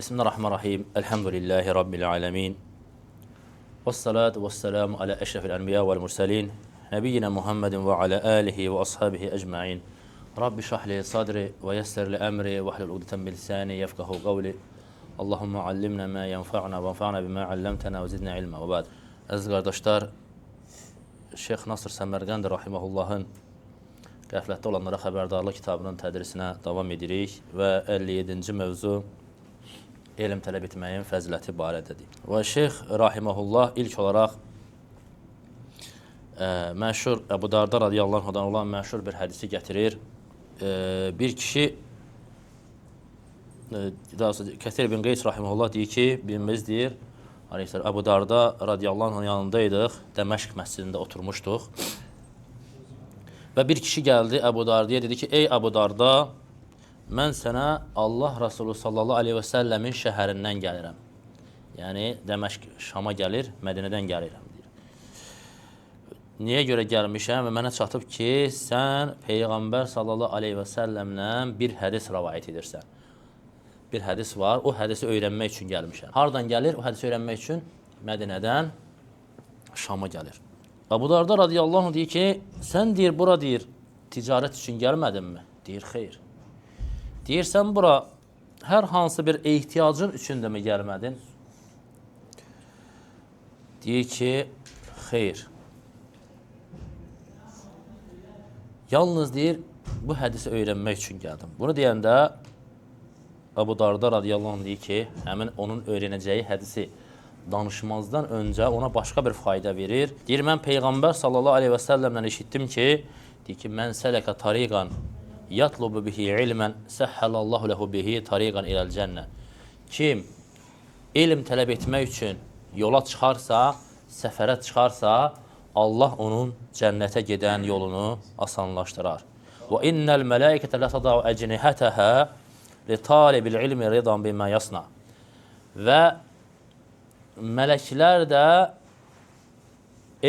Bismillahirrahmanirrahim. Elhamdülillahi Rabbil alemin. Vessalatu vesselamu ala eşrefil enbiya vel mursalin. Nebiyyina Muhammedin ve ala alihi ve ashabihi ecma'in. Rabbi şahli sadri ve yessirli emri ve hlul ugdeten min lisani yefkahu kavli. Allahümme allimna ma yenfa'na ve enfa'na bima allamtana ve zidna ilma ve ba'd. Aziz qardaşlar, Şeyx Nasr Səmərqənd rahimehullahın Qəflətdə olanlara xəbərdarlıq kitabının tədrisinə davam edirik və 57-ci mövzu elm tələb etməyin fəziləti barədədir. Və Şeyx rahimehullah ilk olaraq məşhur Əbu Darda radiyallahu anhudan olan məşhur bir hədisi gətirir. Bir kişi Kəthir bin Qeys rahimehullah deyir ki, birimiz deyir, Əbu Darda radiyallahu anhun yanındaydıq, Dəməşq məscidində oturmuşduq. Və bir kişi gəldi Əbu Dardaya dedi ki, ey Əbu Darda, mən sənə Allah Rasulü sallallahu aleyhi və səlləmin şəhərindən gəlirəm. Yəni, Dəməşq Şama gəlir, Mədinədən gəlirəm, deyir. Niyə görə gəlmişəm və mənə çatıb ki, sən Peyğəmbər sallallahu aleyhi və səlləmlə bir hədis rəvayət edirsən. Bir hədis var, o hədisi öyrənmək üçün gəlmişəm. Hardan gəlir? O hədisi öyrənmək üçün Mədinədən Şama gəlir. Əbu Darda radiyallahu anh deyir ki, sən deyir, bura deyir, ticarət üçün gəlmədinmi? Deyir, xeyr. Deyir, sən bura hər hansı bir ehtiyacın üçün də mi gəlmədin? Deyir ki, xeyr. Yalnız deyir, bu hədisi öyrənmək üçün gəldim. Bunu deyəndə Əbu Darda radiyallahu anh deyir ki, həmin onun öyrənəcəyi hədisi danışmazdan öncə ona başqa bir fayda verir. Deyir, mən Peyğəmbər sallallahu aleyhi və səlləmlə eşitdim ki, deyir ki, mən sələkə tariqan yatlubu bihi ilmən səhhəlallahu ləhu bihi tariqan iləl cənnə. Kim elm tələb etmək üçün yola çıxarsa, səfərə çıxarsa, Allah onun cənnətə gedən yolunu asanlaşdırar. Və innəl mələikətə ləsədəu əcnihətəhə li talibil ilmi ridan bimə yasna. Və mələklər də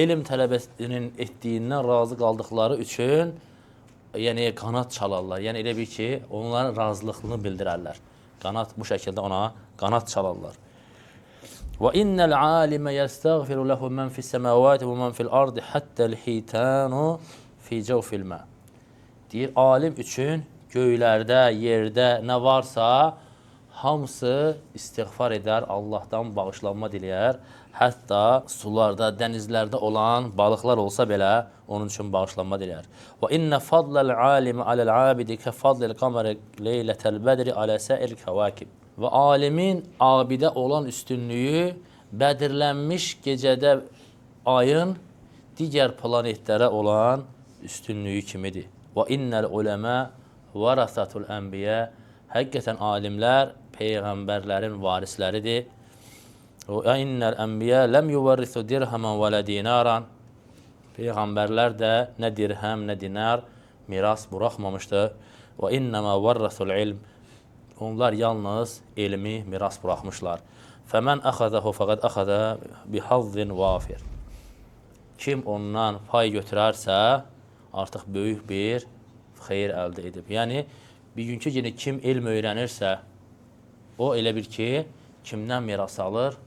elm tələbəsinin etdiyindən razı qaldıqları üçün qanat çalarlar. Yəni elə bir ki, onların razılıqlığını bildirərlər. Bu şəkildə ona qanat çalarlar. Və innəl alimə yəstəğfiru ləhu mən fis-səməvati və mən fil-ardı həttəl-hitanu fi cəvfil mə. Deyir, alim üçün göylərdə, yerdə nə varsa, hamısı istiğfar edər, Allahdan bağışlanma diləyər. Hətta sularda, dənizlərdə olan balıqlar olsa belə onun üçün bağışlanma diləyər. Və innə fadləl alimi aləl-abidi kə fadləl qamari leylətəl bədri alə səir kəvakib. Və alimin abidə olan üstünlüyü bədirlənmiş gecədə ayın digər planetlərə olan üstünlüyü kimidir. Və innəl uləmə vərəsətul ənbiyə. Həqiqətən alimlər Peyğəmbərlərin varisləridir. Və innəl ənbiyə ləm yuvərrisu dirhəmən və lə dinaran. Peyğəmbərlər də nə dirhəm, nə dinar miras buraxmamışdır. Və innəmə vərrəsul ilm. Onlar yalnız elmi miras buraxmışlar. Fəmən əxəzəhu fəqəd əxəzə bihazzin vafir. Kim ondan pay götürərsə, artıq böyük bir xeyir əldə edib. Yəni, bugünkü günü kim elm öyrənirsə, o elə bir ki, kimdən miras alır?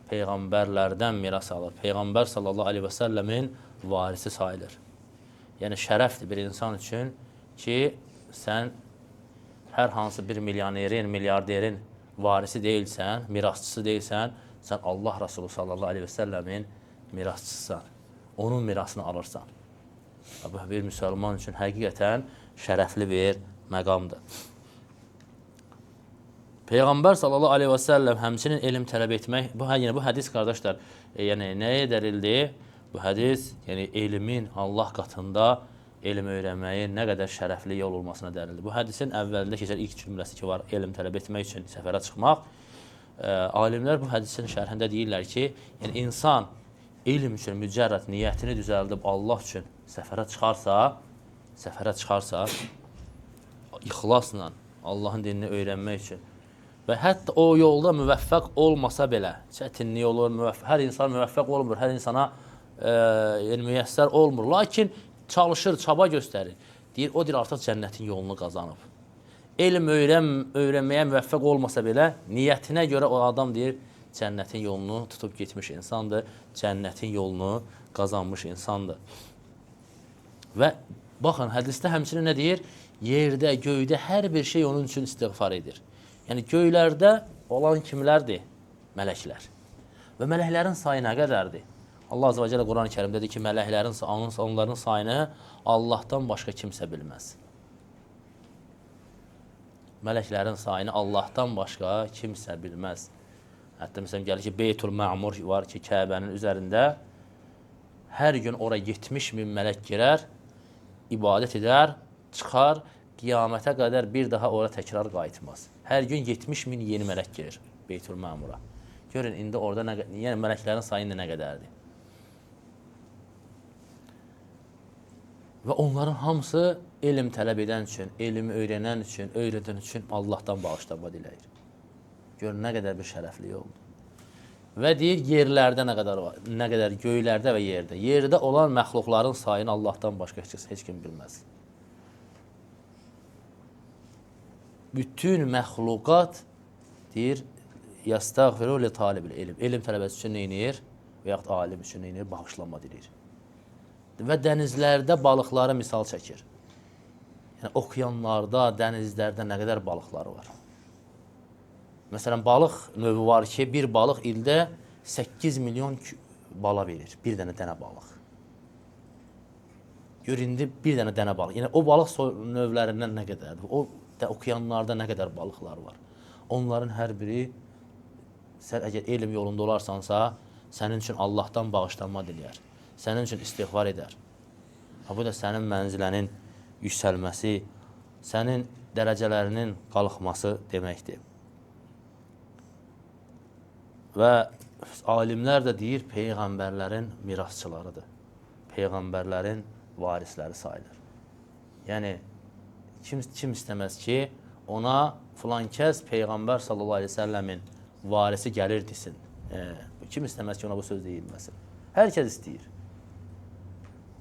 Peyğəmbərlərdən miras alır. Peyğəmbər sallallahu aleyhi və səlləmin varisi sayılır. Yəni, şərəfdir bir insan üçün ki, sən hər hansı bir milyonerin, milyarderin varisi deyilsən, mirasçısı deyilsən, sən Allah Rasulü sallallahu aleyhi və səlləmin mirasçısısan. Onun mirasını alırsan. Bu, bir müsəlman üçün həqiqətən şərəfli bir məqamdır. Peyğəmbər sallallahu aleyhi və səlləm həmçinin elm tələb etmək, bu hədis qardaşlar, nəyə dəlildi? Bu hədis, elmin Allah qatında elm öyrənməyin nə qədər şərəfli yol olmasına dəlildir. Bu hədisin əvvəlində keçər ilk cümləsi ki, var elm tələb etmək üçün səfərə çıxmaq. Alimlər bu hədisin şərhində deyirlər ki, insan elm üçün mücərrəd niyyətini düzəldib Allah üçün səfərə çıxarsa, ixlasla Allahın dinini öyrənmək üçün və hətta o yolda müvəffəq olmasa belə, çətinlik olur, hər insan müvəffəq olmur, hər insana müyəssər olmur, lakin çalışır, çaba göstərir. Deyir, o artıq cənnətin yolunu qazanıb. elm öyrənməyə müvəffəq olmasa belə, niyyətinə görə o adam deyir, cənnətin yolunu tutub getmiş insandır, cənnətin yolunu qazanmış insandır. Və baxın, hədisdə həmçinin nə deyir? Yerdə, göydə hər bir şey onun üçün istiğfar edir. Yəni, göylərdə olan kimlərdir? Mələklər. Və mələklərin sayı nə qədərdir? Allah Azə və Cəllə Quran-ı Kərimdə deyir ki, mələklərin, onların sayını Allahdan başqa kimsə bilməz. Mələklərin sayını Allahdan başqa kimsə bilməz. Hətta məsələn gəlir ki, Beytul Mə'mur var ki, Kəbənin üzərində hər gün ora 70.000 mələk girər, ibadət edər, çıxar, qiyamətə qədər bir daha ora təkrar qayıtmaz. Hər gün 70.000 yeni mələk girir Beytul Mə'mura. Görün, indi orada yəni mələklərin sayı indi nə qədərdir. Və onların hamısı elm tələb edən üçün, elmi öyrənən üçün, öyrədən üçün Allahdan bağışlanma diləyir. Görün, nə qədər bir şərəfli yoldur. Və deyir, yerlərdə nə qədər var, nə qədər göylərdə və yerdə. Yerdə olan məxluqların sayını Allahdan başqa heç kim bilməz. Bütün məxluqat deyir, yəstəğfiru li talibil elm. Elm tələbəsi üçün neynir? Və yaxud alim üçün neynir? Bağışlanma dilir. Və dənizlərdə balıqları misal çəkir. Yəni, okeanlarda, dənizlərdə nə qədər balıqları var. Məsələn, balıq növü var ki, bir balıq ildə 8 milyon bala verir. Bir dənə balıq. Gör, indi bir dənə balıq. Yəni, o balıq növlərindən nə qədərdir? O okeanlarda nə qədər balıqlar var. Onların hər biri, sən əgər elm yolunda olarsansa, sənin üçün Allahdan bağışlanma diləyər. Sənin üçün istiğfar edər. Bu da sənin mənzilənin yüksəlməsi, sənin dərəcələrinin qalxması deməkdir. Və alimlər də deyir, peyğəmbərlərin mirasçılarıdır. Peyğəmbərlərin varisləri sayılır. Yəni, kim istəməz ki, ona filan kəs Peyğəmbər sallallahu aleyhi ve səlləmin varisi gəlir desin. Kim istəməz ki, ona bu söz deyilməsin. Hər kəs istəyir.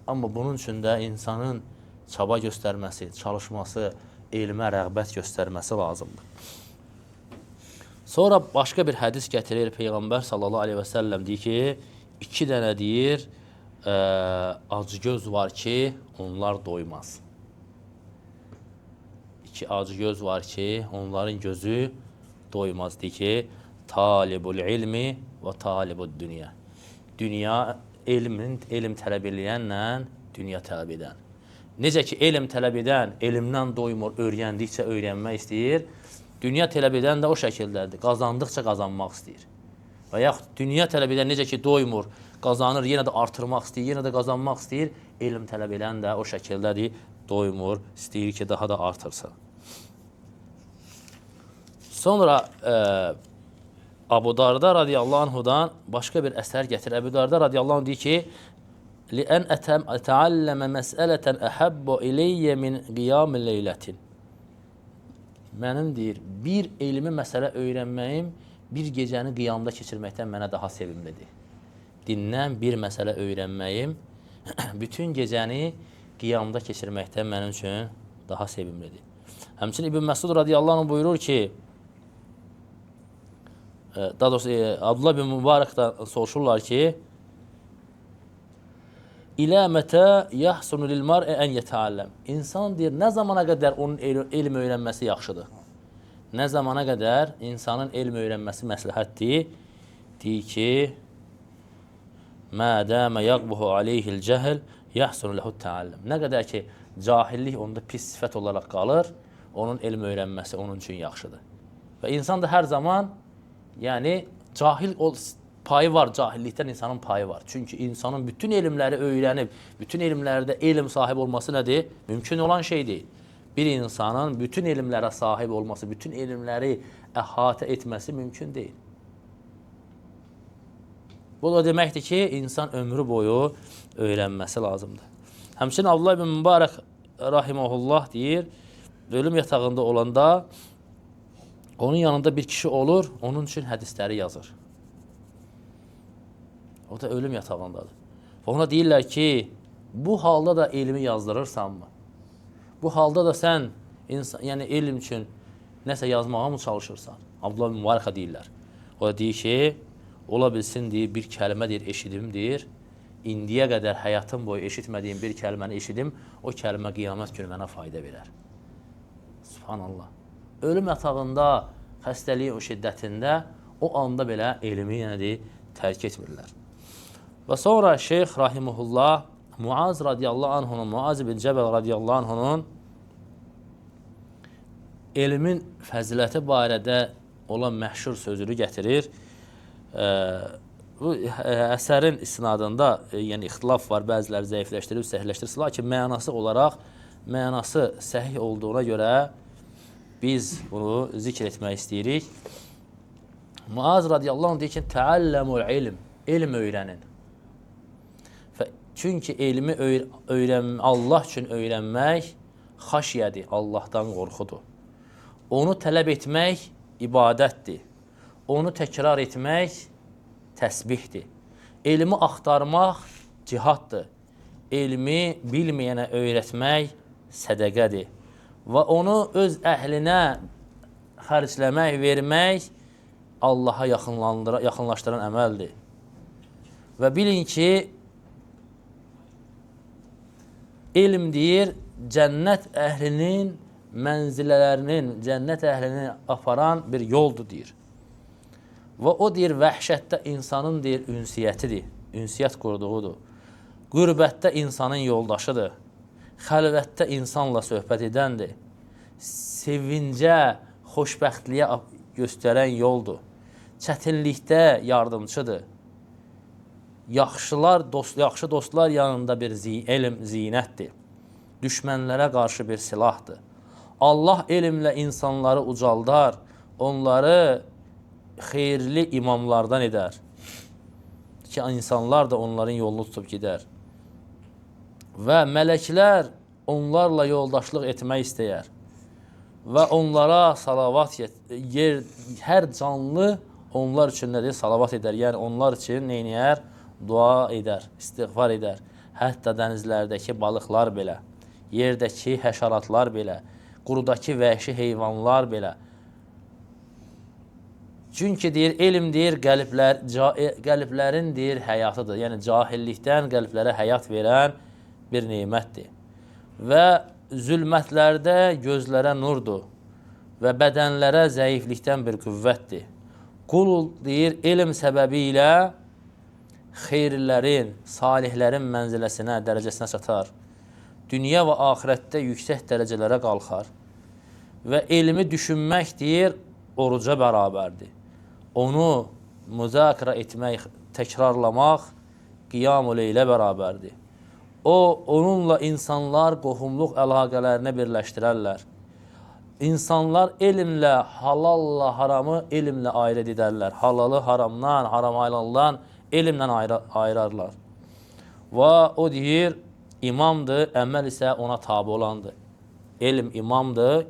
Amma bunun üçün də insanın çaba göstərməsi, çalışması, elmə rəğbət göstərməsi lazımdır. Sonra başqa bir hədis gətirir Peyğəmbər sallallahu aleyhi və səlləm deyir ki, 2 dənə deyir, acgöz var ki, onlar doymaz. 2 acgöz var ki, onların gözü doymaz. Deyir ki, talibul ilmi və talibul dünya. Dünya, elm tələb eləyənlə dünya tələb edən. Necə ki, elm tələb edən, elmdən doymur, öyrəndikcə öyrənmək istəyir. Dünya tələb edən də o şəkildədir. Qazandıqca qazanmaq istəyir. Və yaxud dünya tələb edən necə ki, doymur, qazanır, yenə də artırmaq istəyir, yenə də qazanmaq istəyir. Elm tələb edən də o şəkildədir, doymur, istəyir ki, daha da artırsın. Sonra Abu Darda radiyallahu anhudan başqa bir əsər gətirir. Abu Darda radiyallahu anh deyir ki, لِأَنْ أَتَعَلَّمَ مَسْأَلَةً أَحَبُّ إِلَيَّ مِنْ قِيَامِ لَيْلَةٍ. Mənim deyir, bir elmi məsələ öyrənməyim, bir gecəni qiyamda keçirməkdən mənə daha sevimlidir. Dindən bir məsələ öyrənməyim, bütün gecəni qiyamda keçirməkdən mənim üçün daha sevimlidir. Həmçinin İbn Məsud radiyallahu anh buyurur ki, daha doğrusu Abdullah bin Mübarəkdən soruşurlar ki, İlə mətə yəhsunu lil mar'i ən yətəalləm. İnsan deyir, nə zamana qədər onun elm öyrənməsi yaxşıdır? Nə zamana qədər insanın elm öyrənməsi məsləhətdir? Deyir ki, mədəmə yaqbuhu aleyhil cəhil yəhsunu ləhut təalləm. Nə qədər ki, cahillik onda pis sifət olaraq qalır, onun elm öyrənməsi onun üçün yaxşıdır. Və insan da hər zaman, yəni, cahil payı var, cahillikdən insanın payı var. Çünki insanın bütün elmləri öyrənib, bütün elmlərdə elm sahibi olması nədir? Mümkün olan şey deyil. Bir insanın bütün elmlərə sahib olması, bütün elmləri əhatə etməsi mümkün deyil. Bu da deməkdir ki, insan ömrü boyu öyrənməsi lazımdır. Həmçinin Abdullah ibn Mübarək rahiməhullah deyir, ölüm yatağında olanda onun yanında bir kişi olur, onun üçün hədisləri yazır. O da ölüm yatağındadır. Ona deyirlər ki, bu halda da elmi yazdırırsanmı? Bu halda da sən Yəni elm üçün nəsə yazmağa mı çalışırsan? Abdullah ibn Mübarəkə deyirlər. O da deyir ki, ola bilsin deyir, bir kəlmə deyir, eşidim deyir. İndiyə qədər həyatım boyu eşitmədiyim bir kəlməni eşidim, o kəlmə qiyamət günü mənə fayda verər. Subhanallah. Ölüm yatağında, xəstəliyin o şiddətində, o anda belə elmi tərk etmirlər. Və sonra Şeyx Rahimullah Muaz radiyallahu anhunun, Muaz ibn Cəbəl radiyallahu anhunun elmin fəziləti barədə olan məşhur sözünü gətirir. Bu əsərin isnadında yəni ixtilaf var, bəziləri zəifləşdirib, səhihləşdirir, lakin mənası olaraq, mənası səhih olduğuna görə biz bunu zikr etmək istəyirik. Muaz radiyallahu anh deyir ki, təəlləmul ilm, elm öyrənin. Çünki elmi Allah üçün öyrənmək xaşyədir, Allahdan qorxudur. Onu tələb etmək ibadətdir. Onu təkrar etmək təsbihdir. Elmi axtarmaq cihaddır. Elmi bilməyənə öyrətmək sədəqədir. Və onu öz əhlinə xərcləmək, vermək Allaha yaxınlaşdıran əməldir. Və bilin ki, elm deyir, cənnət əhlinin mənzilələrinin, cənnət əhlini aparan bir yoldur deyir. Və o deyir, vəhşətdə insanın deyir, ünsiyyətidir, ünsiyyət qurduğudur. Qürbətdə insanın yoldaşıdır. Xəlvətdə insanla söhbət edəndir. Sevincə, xoşbəxtliyə göstərən yoldur. Çətinlikdə yardımçıdır. Yaxşı dostlar yanında bir elm zinətdir. Düşmənlərə qarşı bir silahdır. Allah elmlə insanları ucaldar, onları xeyirli imamlardan edər. Ki, insanlar da onların yolunu tutub gedər. Və mələklər onlarla yoldaşlıq etmək istəyər. Və onlara salavat hər canlı onlar üçün nədir? Salavat edər. Yəni, onlar üçün neyniyər? Dua edər, istiğfar edər. Hətta dənizlərdəki balıqlar belə, yerdəki həşaratlar belə, qurudakı vəhşi heyvanlar belə. Çünki deyir, elm deyir, qəlblərin deyir, həyatıdır. Yəni, cahillikdən qəlblərə həyat verən bir neymətdir. Və zülmətlərdə gözlərə nurdur və bədənlərə zəiflikdən bir qüvvətdir. Qul deyir, elm səbəbi ilə xeyirlərin, salihlərin mənziləsinə, dərəcəsinə çatar. Dünya və axirətdə yüksək dərəcələrə qalxar. Və elmi düşünmək deyir, oruca bərabərdir. Onu müzakirə etmək, təkrarlamaq qiyam-ı leylə bərabərdir. Onunla insanlar qohumluq əlaqələrini birləşdirərlər. İnsanlar elmlə, halalla haramı elmlə ayrı edərlər. Halalı haramdan, haram aylandan elmlə ayırarlar. Və o deyir, imamdır, əməl isə ona tabi olandır. Elm imamdır,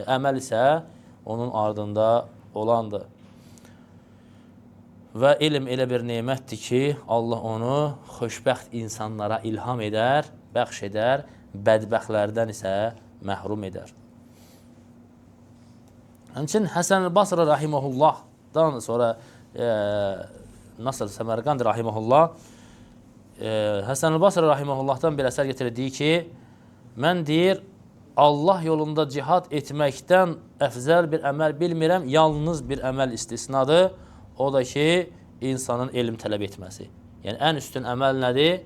əməl isə onun ardında olandır. Və elm elə bir neymətdir ki, Allah onu xoşbəxt insanlara ilham edər, bəxş edər, bədbəxtlərdən isə məhrum edər. Həmçin Həsən-i Basri Rahiməhullahdan sonra Nasr Səmərqand Rahiməhullah Həsən-i Basri Rahiməhullahdan bir əsər getirdiyi ki, mən deyir, Allah yolunda cihad etməkdən əfzəl bir əməl bilmirəm, yalnız bir əməl istisnadır. O da ki, insanın elm tələb etməsi. Yəni, ən üstün əməl nədir?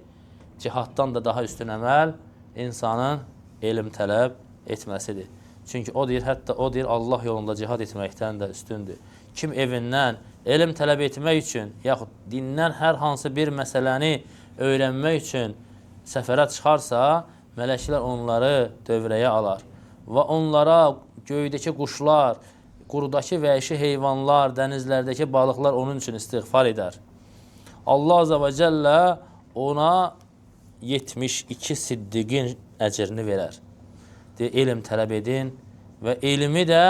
Cihaddan da daha üstün əməl insanın elm tələb etməsidir. Çünki o deyir, hətta o deyir, Allah yolunda cihad etməkdən də üstündür. Kim evindən elm tələb etmək üçün, yaxud dindən hər hansı bir məsələni öyrənmək üçün səfərə çıxarsa, mələklər onları dövrəyə alar. Və onlara göydəki quşlar, qurudakı vəhşi heyvanlar, dənizlərdəki balıqlar onun üçün istiğfar edər. Allah Azə və Cəllə ona 72 siddiqin əcrini verər. Elm tələb edin və elmi də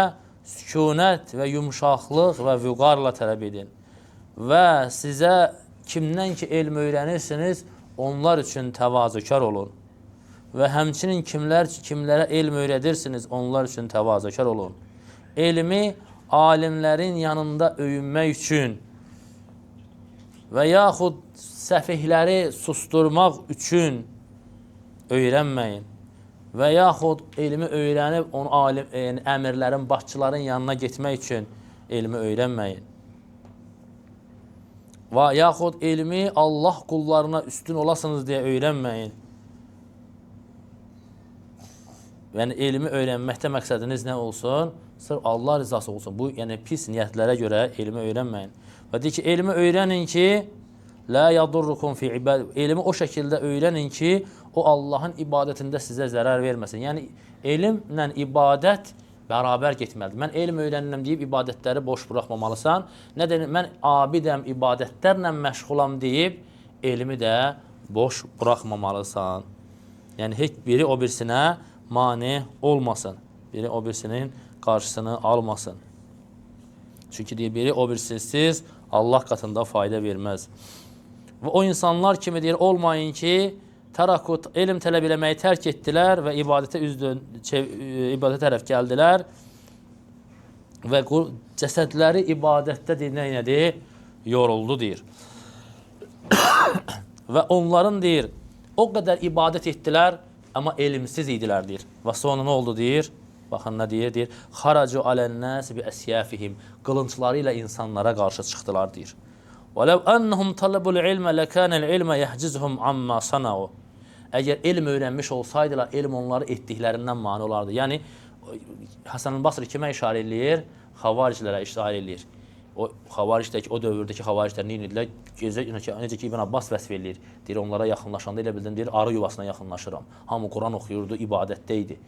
sükunət və yumşaqlıq və vüqarla tələb edin. Və sizə kimdən ki elm öyrənirsiniz, onlar üçün təvazükar olun. Və həmçinin kimlərə elm öyrədirsiniz, onlar üçün təvazökar olun. Elmi alimlərin yanında öyünmək üçün və yaxud səfihləri susturmaq üçün öyrənməyin. Və yaxud elmi öyrənib onu əmirlərin, başçıların yanına getmək üçün elmi öyrənməyin. Və yaxud elmi Allah qullarına üstün olasınız deyə öyrənməyin. Yəni, elmi öyrənməkdə məqsədiniz nə olsun? Sırf Allah rizası olsun. Bu, yəni pis niyyətlərə görə elmi öyrənməyin. Və deyir ki, elmi öyrənin ki, لا يضركم في عبادة. Elmi o şəkildə öyrənin ki, o Allahın ibadətində sizə zərər verməsin. Yəni, elmlə ibadət bərabər getməlidir. Mən elm öyrənirəm deyib ibadətləri boş buraxmamalısan. Nə deyir? Mən abidəm, ibadətlərlə məşğulam deyib, elmi də boş buraxmamalısan. Yəni, heç biri o birisinə mane olmasın. Biri o birisinin qarşısını almasın. Çünki deyir, biri o birisisiz Allah qatında fayda verməz. Və o insanlar kimi deyir, olmayın ki, tərakut, elm tələb eləməyi tərk etdilər və ibadətə ibadət tərəf gəldilər və cəsədləri ibadətdə deyir, nədir? Yoruldu, deyir. Və onların, deyir, o qədər ibadət etdilər, amma elmsiz idilər, deyir. Və sonra nə oldu, deyir? Baxın, nə deyir? Deyir, xaracu alənnəs bi əsyafihim. Qılıncları ilə insanlara qarşı çıxdılar, deyir. وَلَوْ أَنَّهُمْ طَلَبُوا الْعِلْمَ لَكَانَ الْعِلْمَ يَحْجِزْهُمْ عَمَّا صَنَعُوا. Əgər elm öyrənmiş olsaydılar, elm onları etdiklərindən mani olardı. Yəni, Həsən el-Basri kimə işarə eləyir? Xavaricilərə işarə eləyir. O xavaricdəki, o dövrdəki xavariclər nə edirlər? Necə ki, İbn Abbas vəsf eləyir. Deyir, onlara yaxınlaşanda elə bildim, deyir, arı yuvasına yaxınlaşıram. Hamı Quran oxuyurdu, ibadətdə idi.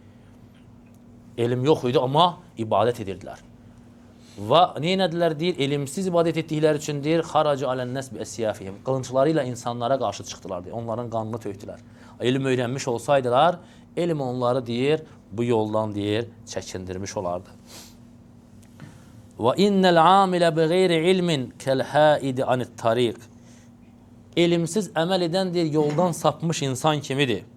Elm yox idi, amma ibadət edirdilər. Və neynədilər, deyir, elmsiz ibadət etdikləri üçün, deyir, xaracı alənnəs bi əsyafihim. Qılınçları ilə insanlara qarşı çıxdılar, deyir, onların qanını tökdülər. Elm öyrənmiş olsaydılar, elm onları, deyir, bu yoldan, deyir, çəkindirmiş olardı. Və innəl amilə bi qeyri ilmin kəl-həidi anit tariq. Elmsiz əməl edən, deyir, yoldan sapmış insan kimidir.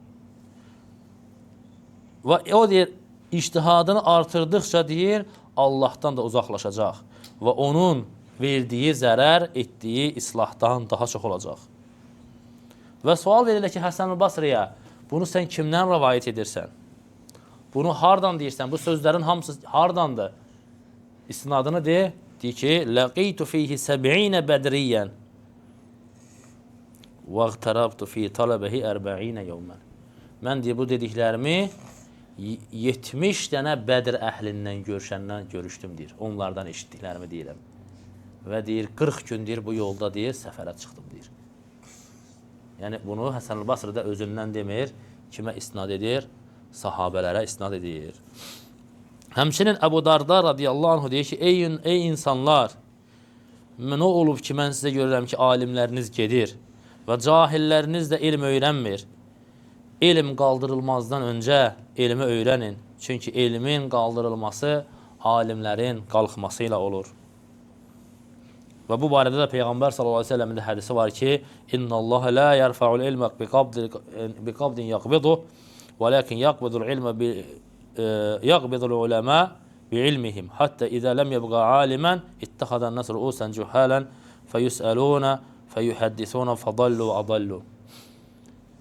Və o, deyir, İctihadını artırdıqca, deyir, Allahdan da uzaqlaşacaq və onun verdiyi zərər etdiyi islahdan daha çox olacaq. Və sual verilir ki, Həsən el-Basriyə, bunu sən kimdən rəvayət edirsən? Bunu hardan deyirsən? Bu sözlərin hamısı hardandır? İstinadını deyir ki, لَقِيتُ فِيهِ سَبْعِينَ بَدْرِيًّا وَاغْتَرَبْتُ فِي طَلَبَهِ 40 يَوْمًا. Mən deyir, bu dediklərimi 70 dənə Bədr əhlindən görüşdüm, deyir. Onlardan eşitdiklərimi deyirəm. Və deyir, 40 gün, deyir, bu yolda, deyir, səfərə çıxdım, deyir. Yəni, bunu Həsən el-Basri də özündən demir, kimə isnad edir? Sahabələrə isnad edir. Həmçinin Əbu Darda radiyallahu anh deyir ki, ey insanlar, nə olub ki, mən sizə görürəm ki, alimləriniz gedir və cahilləriniz də elm öyrənmir. Elm qaldırılmazdan öncə elmi öyrənin. Çünki elmin qaldırılması alimlərin qalxması ilə olur. Və bu barədə də Peyğəmbər sallallahu əleyhi və səlləmin hədisi var ki, İnnallaha la yarfa'ul ilmə biqabdin yaqbidu, velakin yaqbidul ilmə yaqbidul uləmə biilmihim. Hatta izə ləm yəbqa alimən ittəxadan nas ru'usan cuhalan feyusəluna feyuhaddisuna fadallu və adallu.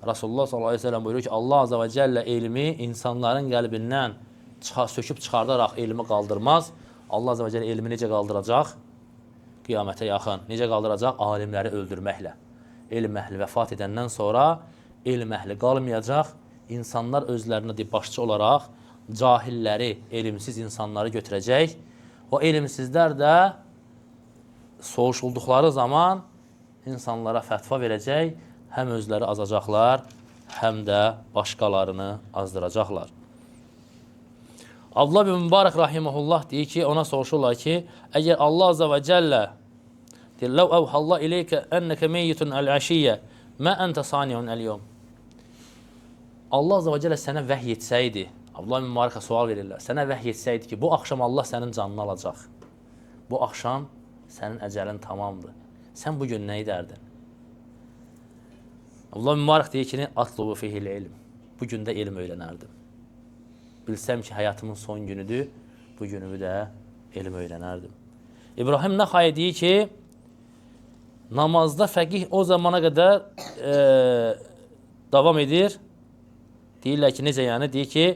Rasulullah sallallahu əleyhi və səlləm buyurur ki, Allah azə və cəllə elmi insanların qəlbindən söküb çıxardaraq elmi qaldırmaz. Allah azə və cəllə elmi necə qaldıracaq? Qiyamətə yaxın. Necə qaldıracaq? Alimləri öldürməklə. Elm əhli vəfat edəndən sonra elm əhli qalmayacaq. İnsanlar özlərinə başçı olaraq cahilləri, elmsiz insanları götürəcək. O elmsizlər də soğuşulduqları zaman insanlara fətva verəcək. Həm özləri azacaqlar, həm də başqalarını azdıracaqlar. Abdullah bin Mübarək rahiməhullah deyir ki, ona soruşurlar ki, əgər Allah azə və cəllə deyir, ləv əvhallah ileykə ennəkə meyyitun əl-əşiyyə mə əntə saniyun əl-yom. Allah azə və cəllə sənə vəhy etsəydi, Abdullah bin Mübarəkə sual verirlər, sənə vəhy etsəydi ki, bu axşam Allah sənin canını alacaq. Bu axşam sənin əcəlin tamamdır. Sən bugün nə edərdin? Allah mübarək deyir ki, atlubu fihil ilm. bu gün də elm öyrənərdim. Bilsəm ki, həyatımın son günüdür, bu günümü də elm öyrənərdim. İbrahim Nəxai deyir ki, namazda fəqih o zamana qədər davam edir. Deyirlər ki, necə yəni? Deyir ki,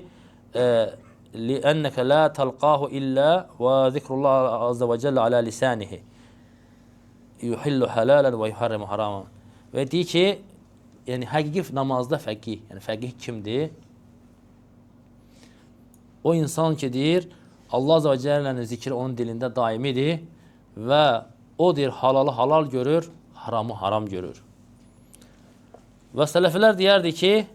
لِأَنَّكَ لَا تَلْقَاهُ إِلَّا وَذِكْرُ اللّٰهِ عَزَّ وَجَلَّ عَلَى لِسَانِهِ يُحِلُّ حَلَالًا وَيُحَرِّمُ حَرَامًا. Və deyir ki, yəni həqiqi namazda fəqih, yəni fəqih kimdir? O insan ki, deyir, Allah Azze ve Celle'nin zikri onun dilində daimidir və o deyir, halalı halal görür, haramı haram görür. Və sələflər deyərdi ki,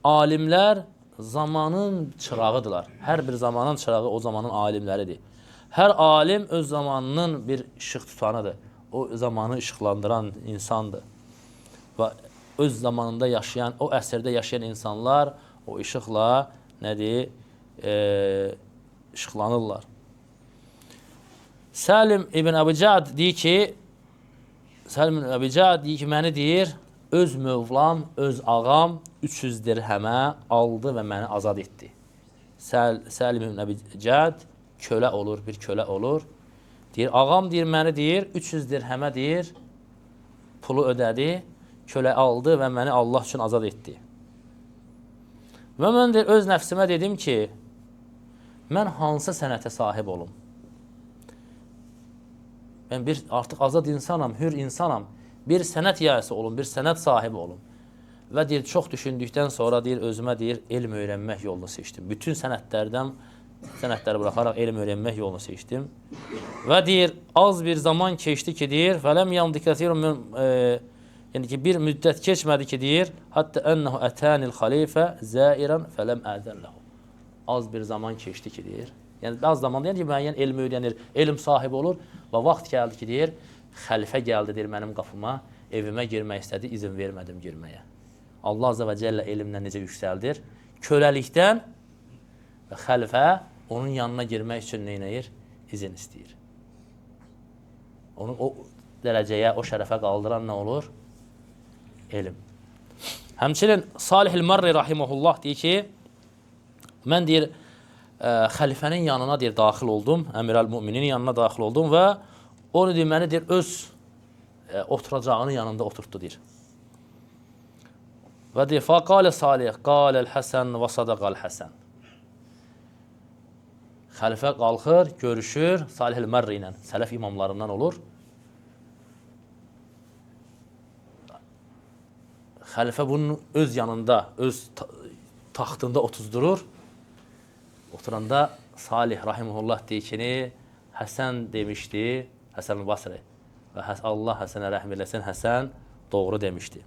alimlər zamanın çırağıdırlar. Hər bir zamanın çırağı o zamanın alimləridir. Hər alim öz zamanının bir işıq tutanıdır. O zamanı işıqlandıran insandır. Və öz zamanında yaşayan, o əsrdə yaşayan insanlar o işıqla nədir? İşıqlanırlar. Səlim ibn Əbi Cəd deyir ki, məni deyir, öz mövlam, öz ağam 300 dirhəmə aldı və məni azad etdi. Səlim ibn Əbi Cəd kölə olur, bir kölə olur. Deyir, ağam deyir, məni deyir, 300 dirhəmə deyir, pulu ödədi, kölə aldı və məni Allah üçün azad etdi. Və mən deyir, öz nəfsimə dedim ki, mən hansı sənətə sahib olum? Mən artıq azad insanam, hür insanam. Bir sənət yayısı olum, bir sənət sahibi olum. Və deyir, çox düşündükdən sonra deyir, özümə deyir, elm öyrənmək yolunu seçdim. Bütün sənətləri buraxaraq elm öyrənmək yolunu seçdim. Və deyir, az bir zaman keçdi ki, deyir, fələm yandı kəsirun yəni ki, bir müddət keçmədi ki, deyir, hətta ənəhu ətənil xalifə zəirən fələm ədəlləhu. Az bir zaman keçdi ki, deyir. Yəni, az zamanda, yəni ki, müəyyən elm öyrənir, elm sahibi olur və vaxt gəldi ki, deyir, xəlifə gəldi, deyir, mənim qapıma, evimə girmək istədi, izin vermədim girməyə. Allah Azze ve Celle elmlə necə yüksəldir? Köləlikdən və xəlifə onun yanına girmək üçün neynəyir? İzin istəyir. Onu o dərəcəyə, o şərəfə qaldıran nə olur? Elm. Həmçinin Salih-ül Marri rahiməhullah deyir ki, mən deyir, xəlifənin yanına deyir, daxil oldum, Əmir-əl-Müminin yanına daxil oldum və onu deyir, məni deyir, öz oturacağının yanında oturtdu deyir. Və deyir, fəqalə Salih, qaləl Həsən və sadaqal Həsən. Xəlifə qalxır, görüşür Salih-ül Mərri ilə, sələf imamlarından olur. Xəlifə bunun öz yanında, öz taxtında otuzdurur. Oturanda Salih rahiməhullah deyir ki, Həsən demişdi, Həsən Basri və Allah Həsənə rəhm eləsin, Həsən doğru demişdi.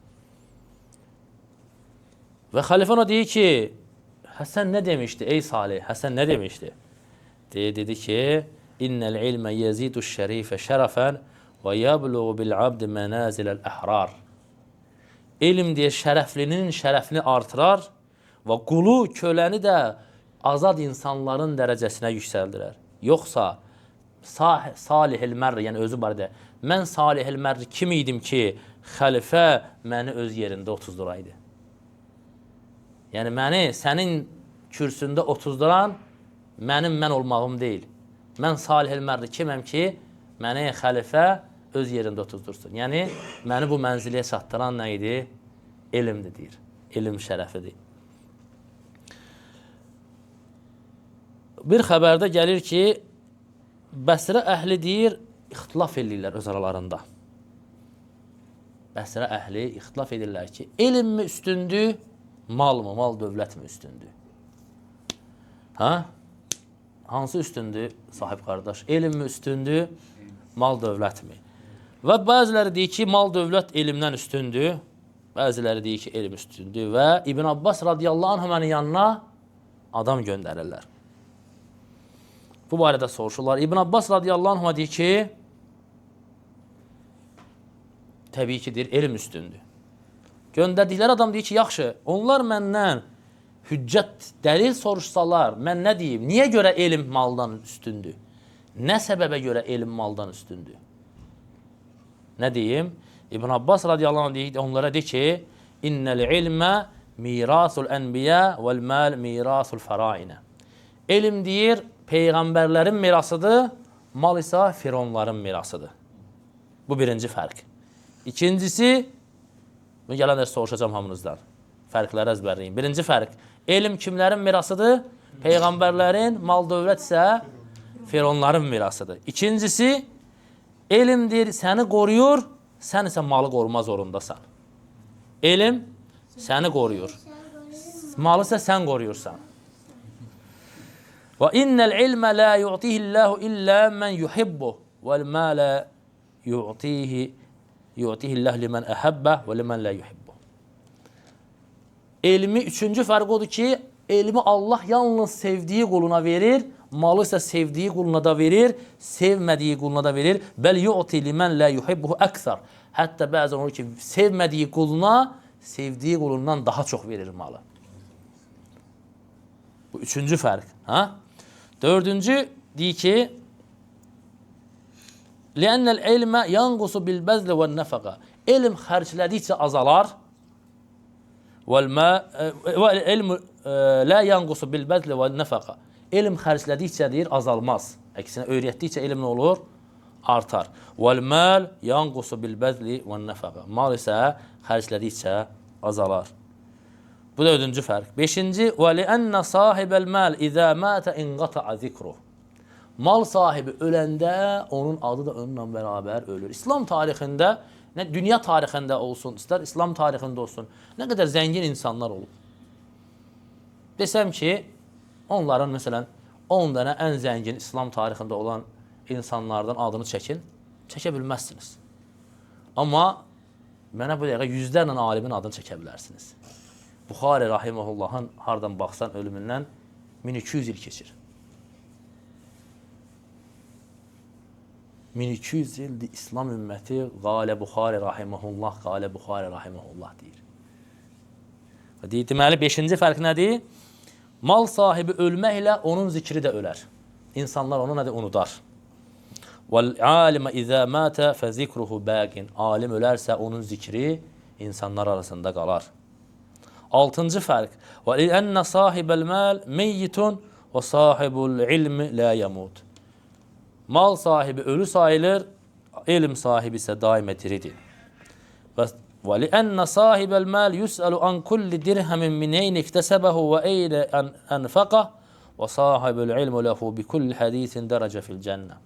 Və xəlifə ona deyir ki, Həsən nə demişdi, ey Salih, Həsən nə demişdi? Dedi ki, İnnəl ilmə yezidu şərifə şərəfən və yəbluğu bil-abdi mənaziləl-əhrar. Elm deyir, şərəflinin şərəfini artırar və qulu, köləni də azad insanların dərəcəsinə yüksəldirər. Yoxsa, Salih-ül Mərri, yəni özü barədə, mən Salih-ül Mərri kim idim ki, xəlifə məni öz yerində otuzduraydı? Yəni, məni sənin kürsündə otuzduran mənim mən olmağım deyil. Mən Salih-ül Mərri kiməm ki, məni xəlifə öz yerində otuzdursun. Yəni, məni bu mənziliyə çatdıran nə idi? Elmdir, deyir. Elm şərəfidir. Bir xəbərdə gəlir ki, Bəsrə əhli deyir, ixtilaf edirlər öz aralarında. Bəsrə əhli ixtilaf edirlər ki, elm mi üstündür, mal mı, mal dövlət mi üstündür? Hə? Hansı üstündür, sahib qardaş? Elm mi üstündür, mal dövlət mi? Və bəziləri deyir ki, mal dövlət elmdən üstündür, bəziləri deyir ki, elm üstündür və İbn Abbas radiyallahu anhümənin yanına adam göndərirlər. Bu barədə soruşurlar. İbn Abbas radiyallahu anhümə deyir ki, təbii ki, deyir, elm üstündür. Göndərdikləri adam deyir ki, yaxşı, onlar məndən hüccət, dəlil soruşsalar, mən nə deyim? Niyə görə elm maldan üstündür? Nə səbəbə görə elm maldan üstündür? Nə deyim? İbn Abbas radiyallahu anh onlara deyir ki, İnnəl ilmə mirasul enbiya vel mal mirasul faraine. Elm deyir, peyğəmbərlərin mirasıdır, mal isə fironların mirasıdır. Bu birinci fərq. İkincisi, gələn dərs soruşacağım hamınızdan. Fərqləri əzbərləyin. Birinci fərq, elm kimlərin mirasıdır? Peyğəmbərlərin, mal dövlət isə fironların mirasıdır. İkincisi, elm deyir, səni qoruyur, sən isə malı qoruma zorundasan. Elm səni qoruyur, malı isə sən qoruyursan. Və innəl ilmə la yu'tihillahu illə mən yuhibbu vəl mələ yu'tihillahu limən əhəbbə və limən la yuhibbu. Elmi üçüncü fərq odur ki, elmi Allah yalnız sevdiyi quluna verir, malı isə sevdiyi quluna da verir, sevmədiyi quluna da verir. Bəl yu'ti limən la yuhibbuhu əksər. Hətta bəzən olur ki, sevmədiyi quluna, sevdiyi qulundan daha çox verir malı. Bu üçüncü fərq. Dördüncü deyir ki, لِأَنَّ الْعِلْمَ يَنْقُسُ بِالْبَذْلِ وَالنَّفَقَ. Elm xərclədikcə azalar. وَالْعِلْمُ لَا يَنْقُسُ بِالْبَذْلِ وَالنَّفَقَ. Elm xərclədikcə deyir, azalmaz. Əksinə, öyrətdikcə elm nə olur? Artar. وَالْمَالِ يَنْقُسُ بِالْبَذْلِ وَالنَّفَقَ. Mal isə xərclədikcə azalar. Bu dördüncü fərq. Beşinci, وَلِأَنَّ صَاحِبَ الْمَالِ إِذَا مَاتَ اِنْقَطَعَ ذِكْرُهُ. Mal sahibi öləndə onun adı da onunla bərabər ölür. İslam tarixində, dünya tarixində olsun, istər İslam tarixində olsun, nə qədər zəngin insanlar olub. Desəm ki, onların, məsələn, 10 dənə ən zəngin İslam tarixində olan insanlardan adını çəkin, çəkə bilməzsiniz. Amma mənə bu dəqiqə yüzlərlə alimin adını çəkə bilərsiniz. Buxari Rahiməhullahın hardan baxsan ölümündən 1200 il keçir. 1200 ildir İslam ümməti Qalə Buxari Rahiməhullah, Qalə Buxari Rahiməhullah deyir. Deməli, 5-ci fərq nədir? Mal sahibi ölməklə onun zikri də ölər. İnsanlar onu nədir? Unudar. وَالْعَالِمَ اِذَا مَاتَ فَذِكْرُهُ بَاقٍ. Alim ölərsə onun zikri insanlar arasında qalar. 6-cı fərq. وَلِأَنَّ صَاحِبَ الْمَالِ مَيِّتٌ وَصَاحِبُ الْعِلْمِ لَا يَمُوتُ. Mal sahibi ölü sayılır, elm sahibi ise daima diridir. وَلِأَنَّ صَاحِبَ الْمَالِ يُسْأَلُ عَنْ كُلِّ دِرْهَمٍ مِنْ اَيْنِ اِكْتَسَبَهُ وَاَيْنَ أَنْفَقَهُ وَصَاحِبُ الْعِلْمُ لَهُ بِكُلِّ حَدِيثٍ دَرَجَ فِي الْجَنَّةِ.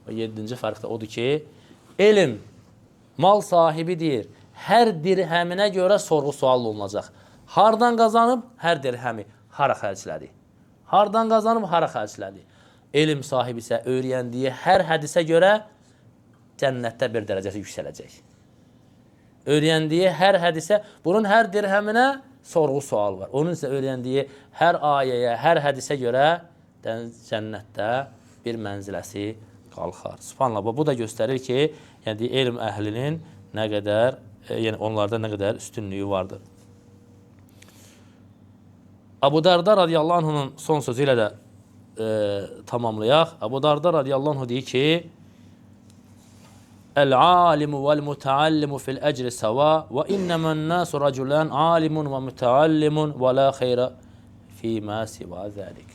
Və 7-ci fərq də odur ki, elm mal sahibidir. Hər dirhəminə görə sorğu-sual olunacaq. Hardan qazanıb? Hər dirhəmi hara xərclədi? Hardan qazanıb? Hara xərclədi? Elm sahibi isə öyrəndiyi hər hədisə görə cənnətdə bir dərəcəsi yüksələcək. Öyrəndiyi hər hədisə, bunun hər dirhəminə sorğu-sual var. Onun isə öyrəndiyi hər ayəyə, hər hədisə görə cənnətdə bir mənziləsi qalxar. Subhanallah, bu da göstərir ki, yəni elm əhlinin nə qədər, yəni onlarda nə qədər üstünlüyü vardır. Abu Darda radiyallahu anh'ın son sözü ilə də tamamlayaq. Abu Darda radiyallahu anh deyir ki, El-alimu vel-mutaallimu fil-əcri səva və innəmən-nəsu rəculən alimun və mutaallimun və la xeyrə fīmə sivə zəlik.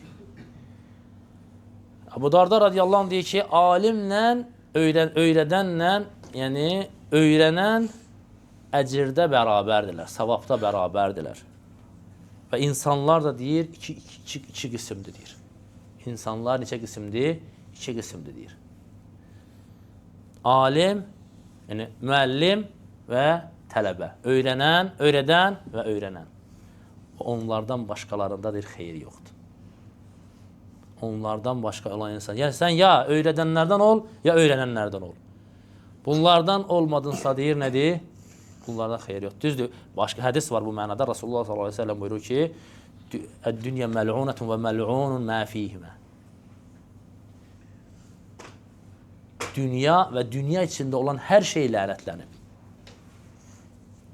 Abu Darda radiyallahu anh deyir ki, alimlə, öyrədənlə, yəni öyrənən əcirdə bərabərdirlər, savabda bərabərdirlər. Və insanlar da deyir, iki qismdir deyir. İnsanlar neçə qismdir? 2 qismdir deyir. Alim, yəni müəllim və tələbə. Öyrədən və öyrənən. Onlardan başqalarında deyir, xeyir yoxdur. Onlardan başqa olan insan. Yəni sən ya öyrədənlərdən ol, ya öyrənənlərdən ol. Bunlardan olmadınsa deyir, nədir? Bunlardan xeyir yoxdur. Düzdür, başqa hədis var bu mənada. Rasulullah s.a.v. buyurur ki, Dünya məl'unətun və məl'unun mə fihimə. Dünya və dünya içində olan hər şey lənətlənib.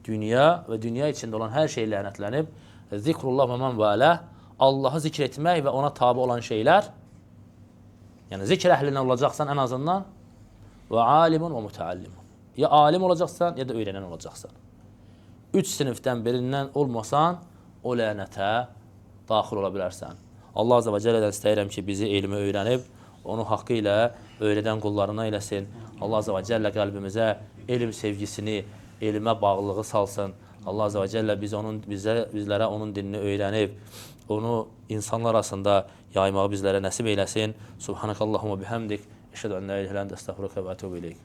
Dünya və dünya içində olan hər şey lənətlənib. Zikrullah və mən vələ. Allahı zikr etmək və ona tabi olan şeylər. Yəni zikr əhlindən olacaqsan ən azından. Və alimun və mütəallimun. Ya alim olacaqsan, ya da öyrənən olacaqsan. 3 sinifdən birindən olmasan, o lənətə daxil ola bilərsən. Allah Azza və Cəllədən istəyirəm ki, bizi elmi öyrənib, onu haqqı ilə öyrədən qullarına eləsin. Allah Azza və Cəllə qəlbimizə elm sevgisini, elmə bağlılığı salsın. Allah Azza və Cəllə bizlərə onun dinini öyrənib, onu insanlar arasında yaymağı bizlərə nəsib eyləsin. Subhanakallahumma bihamdik. Əşhədu ən la ilahə illə əntə əstəğfiruka və etûbü ileyk.